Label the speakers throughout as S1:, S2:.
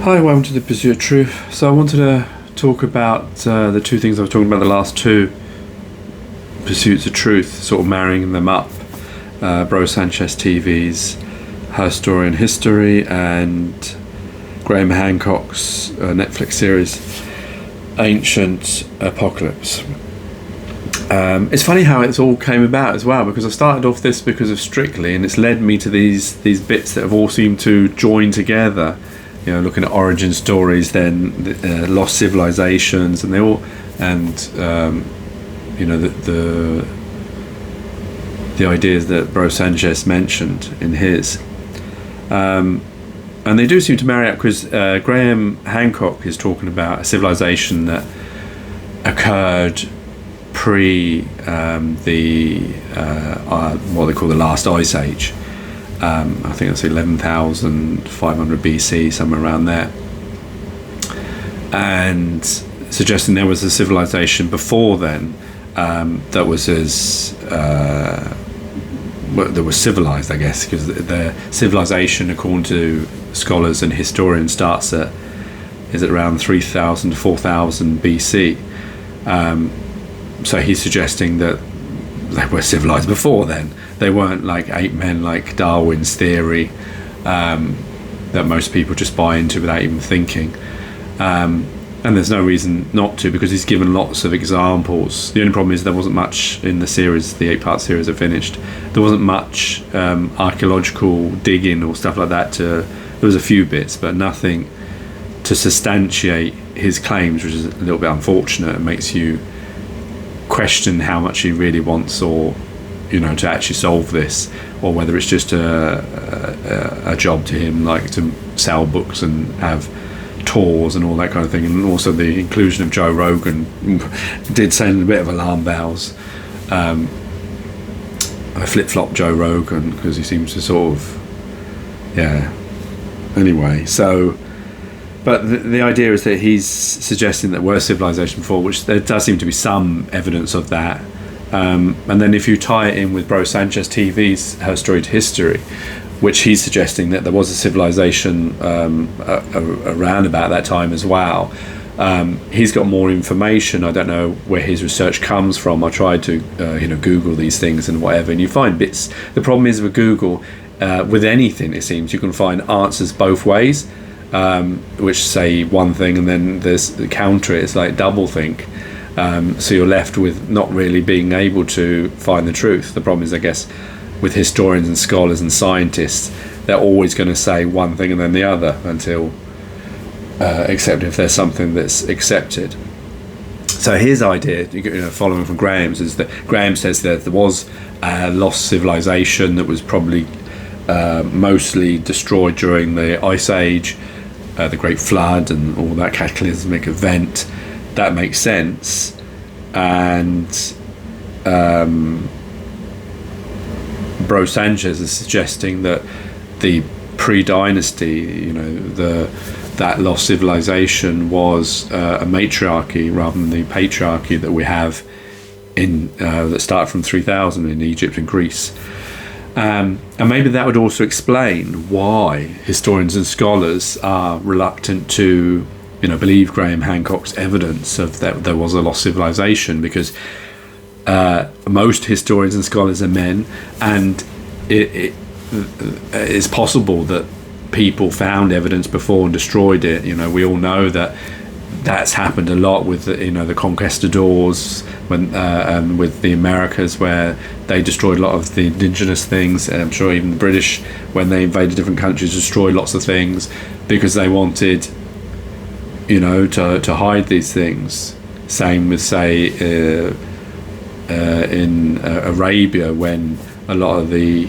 S1: Hi, welcome to the Pursuit of Truth. So I wanted to talk about the two things I was talking about the last two pursuits of truth, sort of marrying them up. Bro Sanchez TV's Her Story in History and Graham Hancock's Netflix series Ancient Apocalypse. It's funny how it's all came about as well, because I started off this because of Strictly, and it's led me to these bits that have all seemed to join together. You know, looking at origin stories, then Lost Civilizations, and they all, and you know, the ideas that Bro Sanchez mentioned in his, and they do seem to marry up, because Graham Hancock is talking about a civilization that occurred pre what they call the last ice age. I think it's 11,500 BC, somewhere around there, and suggesting there was a civilization before then that was that was civilized, I guess, because the civilization, according to scholars and historians, starts at around 3,000 to 4,000 BC. So he's suggesting that they were civilized before then. They weren't like ape men, like Darwin's theory that most people just buy into without even thinking. And there's no reason not to, because he's given lots of examples. The only problem is there wasn't much in the series, the 8-part series I finished. There wasn't much archaeological digging or stuff like that. There was a few bits, but nothing to substantiate his claims, which is a little bit unfortunate. It makes you question how much he really wants, or to actually solve this, or whether it's just a job to him, like to sell books and have tours and all that kind of thing. And also the inclusion of Joe Rogan did send a bit of alarm bells. I flip-flop Joe Rogan because he seems to sort of, anyway, so. But the idea is that he's suggesting that we're civilization before, which there does seem to be some evidence of that. And then if you tie it in with Bro Sanchez TV's Her Story to History, which he's suggesting that there was a civilization around about that time as well, he's got more information. I don't know where his research comes from. I tried to Google these things and whatever, and you find bits. The problem is with Google, with anything, it seems you can find answers both ways. Which say one thing and then there's the counter it. It's like doublethink, so you're left with not really being able to find the truth. The problem is, I guess, with historians and scholars and scientists, they're always going to say one thing and then the other until except if there's something that's accepted. So his idea, following from Graham's, is that Graham says that there was a lost civilization that was probably mostly destroyed during the Ice Age, the Great Flood and all that cataclysmic event. That makes sense. And Bro Sanchez is suggesting that the pre-dynasty, that lost civilization was a matriarchy rather than the patriarchy that we have in that started from 3000 in Egypt and Greece. And maybe that would also explain why historians and scholars are reluctant to, believe Graham Hancock's evidence of that there was a lost civilization, because most historians and scholars are men, and it's possible that people found evidence before and destroyed it. We all know that that's happened a lot with the conquistadors and with the Americas, where they destroyed a lot of the indigenous things. And I'm sure even the British, when they invaded different countries, destroyed lots of things because they wanted to hide these things. Same with, say, in Arabia, when a lot of the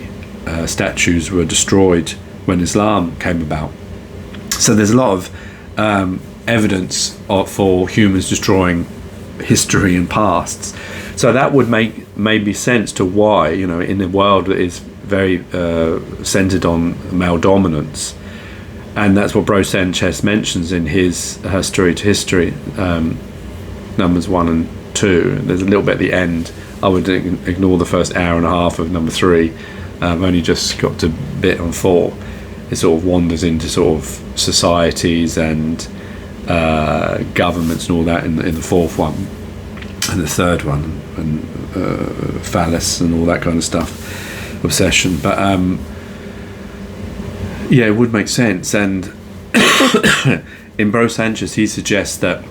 S1: statues were destroyed when Islam came about. So there's a lot of evidence for humans destroying history and pasts. So that would make maybe sense to why, in a world that is very centered on male dominance, and that's what Bro Sanchez mentions in his Her Story to History, numbers 1 and 2. There's a little bit at the end. I would ignore the first hour and a half of number 3. I've only just got to bit on 4. it sort of wanders into sort of societies and governments and all that in the fourth one, and the third one, and phallus and all that kind of stuff, obsession. But yeah, it would make sense. And in Bro Sanchez, he suggests that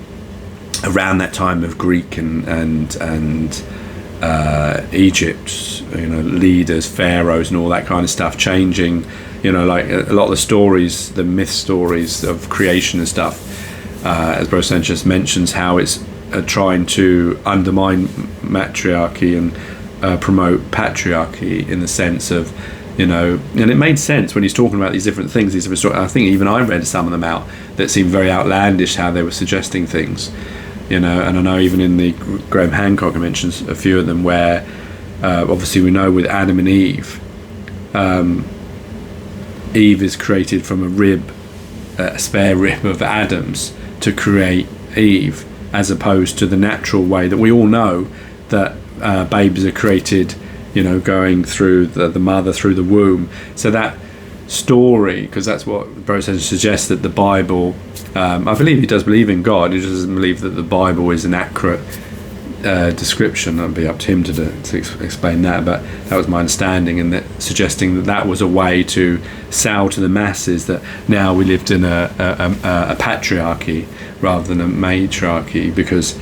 S1: around that time of Greek and Egypt, leaders, pharaohs, and all that kind of stuff changing. Like a lot of the stories, the myth stories of creation and stuff, as Bro Sanchez mentions, how it's trying to undermine matriarchy and promote patriarchy in the sense of, and it made sense when he's talking about these different things. These different stories. I think even I read some of them out that seemed very outlandish, how they were suggesting things, and I know even in the Graham Hancock mentions a few of them where obviously we know with Adam and Eve, Eve is created from a spare rib of Adam's to create Eve, as opposed to the natural way that we all know that babies are created, going through the mother, through the womb. So that story, because that's what Bro suggests, that the Bible, I believe he does believe in God, he just doesn't believe that the Bible is an accurate description. It'd be up to him to explain that, but that was my understanding, and that suggesting that was a way to sell to the masses that now we lived in a patriarchy rather than a matriarchy, because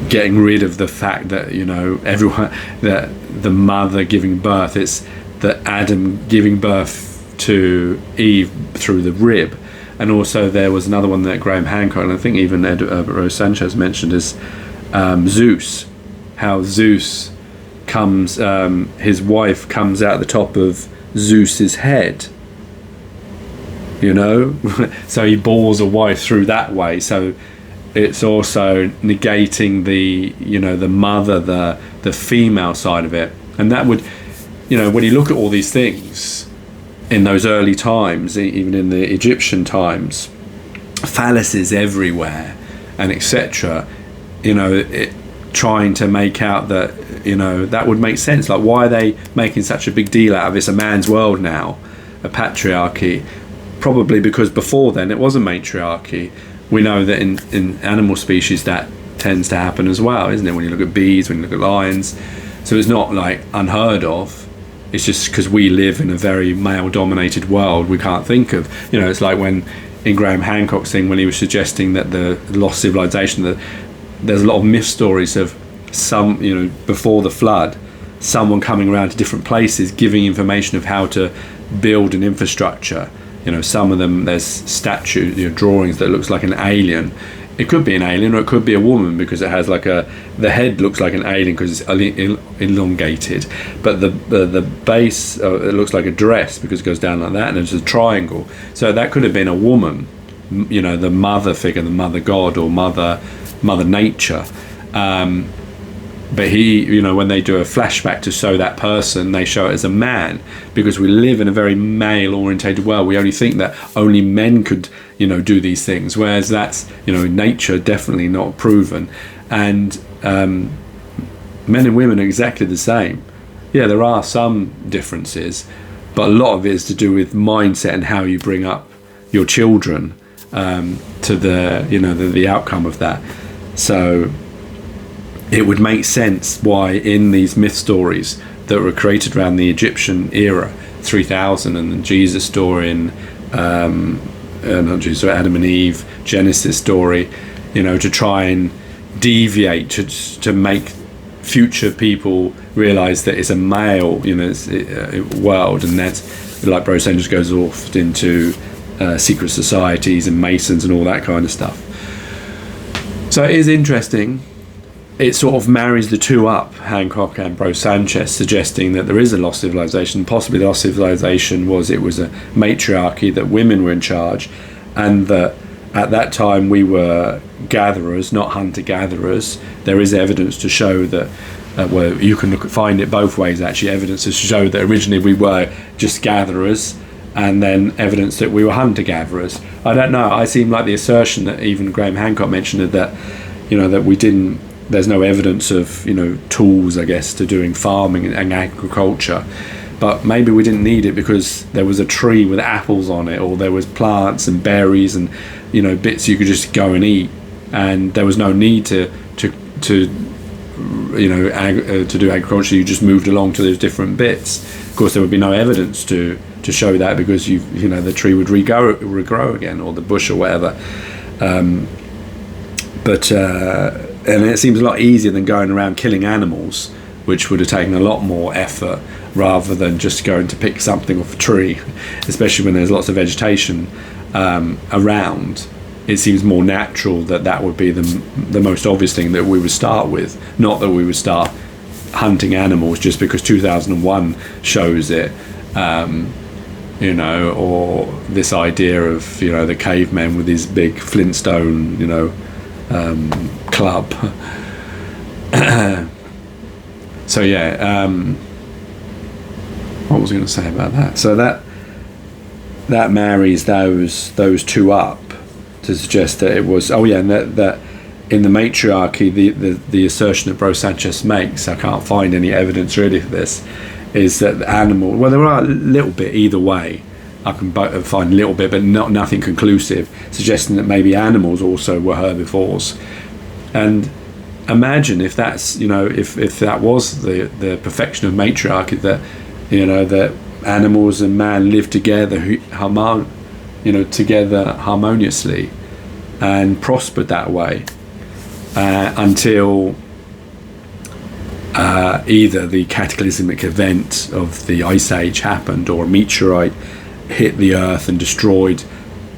S1: getting rid of the fact that everyone, that the mother giving birth, it's that Adam giving birth to Eve through the rib. And also there was another one that Graham Hancock, and I think even Rose Sanchez mentioned, is Zeus. How Zeus comes, his wife comes out the top of Zeus's head. So he bores a wife through that way. So it's also negating the mother, the female side of it. And that would, when you look at all these things in those early times, even in the Egyptian times, phalluses everywhere and etc., trying to make out that, that would make sense. Like, why are they making such a big deal out of it's a man's world now, a patriarchy? Probably because before then it was a matriarchy. We know that in animal species that tends to happen as well, isn't it? When you look at bees, when you look at lions. So it's not like unheard of. It's just because we live in a very male-dominated world, we can't think of. It's like when in Graham Hancock's thing, when he was suggesting that the Lost Civilization, that there's a lot of myth stories of some, before the flood, someone coming around to different places, giving information of how to build an infrastructure. Some of them, there's statue, drawings that looks like an alien. It could be an alien, or it could be a woman, because it has the head looks like an alien because it's elongated, but the base, it looks like a dress because it goes down like that, and it's a triangle. So that could have been a woman, the mother figure, the mother god, or mother nature. But he, when they do a flashback to show that person, they show it as a man, because we live in a very male-orientated world. We only think that only men could, do these things, whereas that's, in nature, definitely not proven. And men and women are exactly the same. Yeah, there are some differences, but a lot of it is to do with mindset and how you bring up your children to the outcome of that. So it would make sense why in these myth stories that were created around the Egyptian era, 3000, and the Jesus story, and not Jesus, Adam and Eve, Genesis story, to try and deviate, to make future people realise that it's a male, world, and that's, like Bro Sanchez goes off into secret societies and Masons and all that kind of stuff. So it is interesting. It sort of marries the two up, Hancock and Bro Sanchez, suggesting that there is a lost civilization. Possibly the lost civilization was a matriarchy, that women were in charge, and that at that time we were gatherers, not hunter-gatherers. There is evidence to show that, you can find it both ways actually, evidence to show that originally we were just gatherers, and then evidence that we were hunter-gatherers. I don't know, I seem like the assertion that even Graham Hancock mentioned, that that we didn't, there's no evidence of tools, I guess, to doing farming and agriculture, but maybe we didn't need it because there was a tree with apples on it, or there was plants and berries and bits you could just go and eat, and there was no need to do agriculture. You just moved along to those different bits. Of course, there would be no evidence to show that, because the tree would regrow again, or the bush or whatever. And it seems a lot easier than going around killing animals, which would have taken a lot more effort, rather than just going to pick something off a tree, especially when there's lots of vegetation around. It seems more natural that would be the most obvious thing that we would start with, not that we would start hunting animals just because 2001 shows it, or this idea of the cavemen with his big Flintstone club. So yeah, what was I going to say about that? So that marries those two up to suggest that it was, and that in the matriarchy, the assertion that Bro Sanchez makes, I can't find any evidence really for this, is that the animal, well, there are a little bit either way. I can find a little bit, but nothing conclusive, suggesting that maybe animals also were herbivores. And imagine if that's, if that was the perfection of matriarchy, that that animals and man live together, together harmoniously, and prospered that way until either the cataclysmic event of the Ice Age happened, or a meteorite hit the Earth and destroyed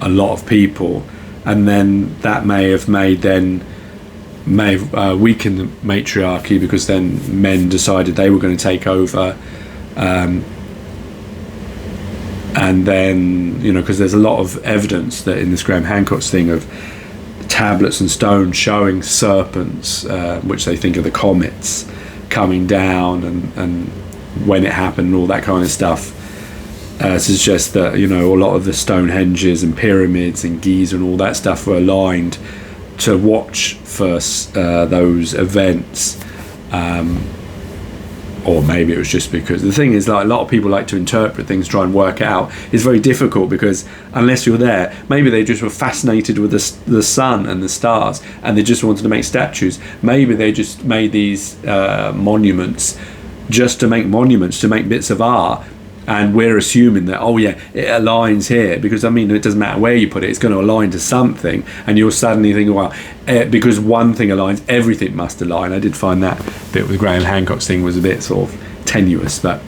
S1: a lot of people, and then that may have weakened the matriarchy, because then men decided they were going to take over, and then because there's a lot of evidence that in this Graham Hancock's thing of tablets and stones showing serpents, which they think are the comets coming down, and when it happened and all that kind of stuff, suggests that a lot of the Stonehenges and pyramids and Giza and all that stuff were aligned to watch for those events, or maybe it was just because the thing is, like, a lot of people like to interpret things, try and work out. It's very difficult, because unless you're there, maybe they just were fascinated with the sun and the stars, and they just wanted to make statues. Maybe they just made these monuments just to make monuments, to make bits of art. And we're assuming that, it aligns here, because it doesn't matter where you put it, it's going to align to something, and you'll suddenly think, because one thing aligns, everything must align. I did find that bit with Graham Hancock's thing was a bit sort of tenuous, but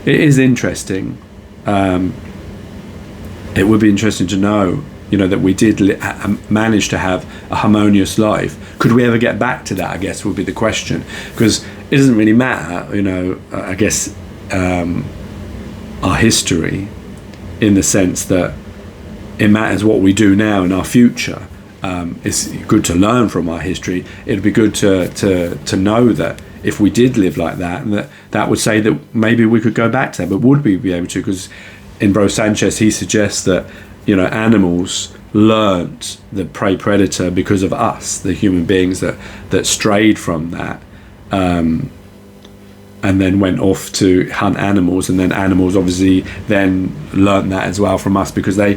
S1: it is interesting. It would be interesting to know, that we did manage to have a harmonious life. Could we ever get back to that, I guess, would be the question, because it doesn't really matter, I guess, our history, in the sense that it matters what we do now in our future. It's good to learn from our history. It'd be good to know that if we did live like that, and that would say that maybe we could go back to that. But would we be able to? Because in Bro Sanchez, he suggests that animals learnt the prey predator because of us, the human beings that strayed from that, and then went off to hunt animals, and then animals obviously then learnt that as well from us, because they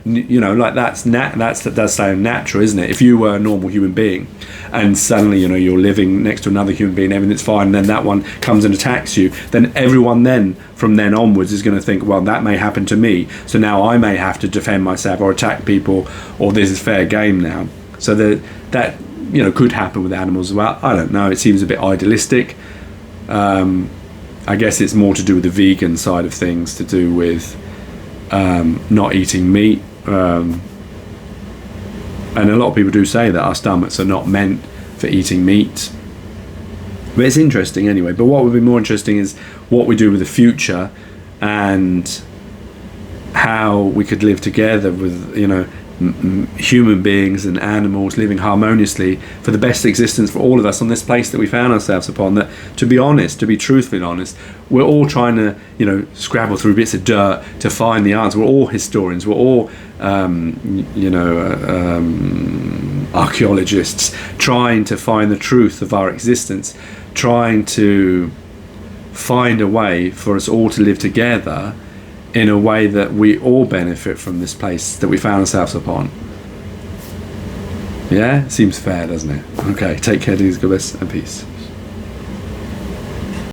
S1: that does sound natural, isn't it? If you were a normal human being and suddenly you're living next to another human being, everything's fine, and then that one comes and attacks you, then everyone then from then onwards is going to think, well, that may happen to me, so now I may have to defend myself or attack people, or this is fair game now. So that could happen with animals as well. I don't know, it seems a bit idealistic. I guess it's more to do with the vegan side of things, to do with not eating meat, and a lot of people do say that our stomachs are not meant for eating meat, but it's interesting anyway. But what would be more interesting is what we do with the future, and how we could live together with human beings and animals living harmoniously for the best existence for all of us on this place that we found ourselves upon. That, to be honest, to be truthfully honest, we're all trying to scrabble through bits of dirt to find the answer. We're all historians, we're all archaeologists, trying to find the truth of our existence, trying to find a way for us all to live together in a way that we all benefit from this place that we found ourselves upon. Yeah, seems fair, doesn't it? Okay, take care, God bless, and peace.